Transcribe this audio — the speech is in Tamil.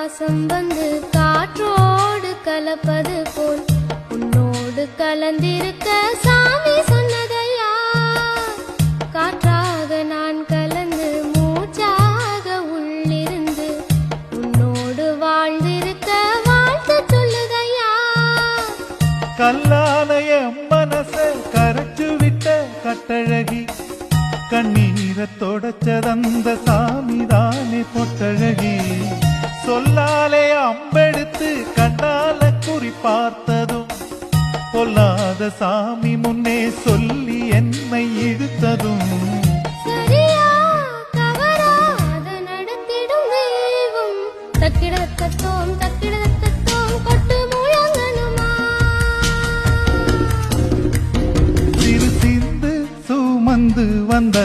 பாசம் வந்து காற்றோடு கலப்பது போல் உன்னோடு கலந்திருக்க சாமி சொன்னதையா. காற்றாக நான் கலந்து மூச்சாக உள்ளிருந்து உன்னோடு வாழ்ந்திருக்க வாழ்த்து சொல்லுதையா. கல்லாலய மனச கரைச்சு விட்ட கட்டழகி, கண்ணீரை தொடச்சதந்த சாமிதானே பொட்டழகி. சொல்லாலே அம்பெடுத்து கண்டால குறி பார்த்ததும், பொல்லாத சாமி முன்னே சொல்லி என்னை இழுத்ததும். சரியா தவறாத நடத்திடும் தெய்வம். தக்கிடத்தத்தோம் தக்கிடத்தத்தோம் கொட்டு முழங்கனுமா. சிறு சிந்து சுமந்து வந்த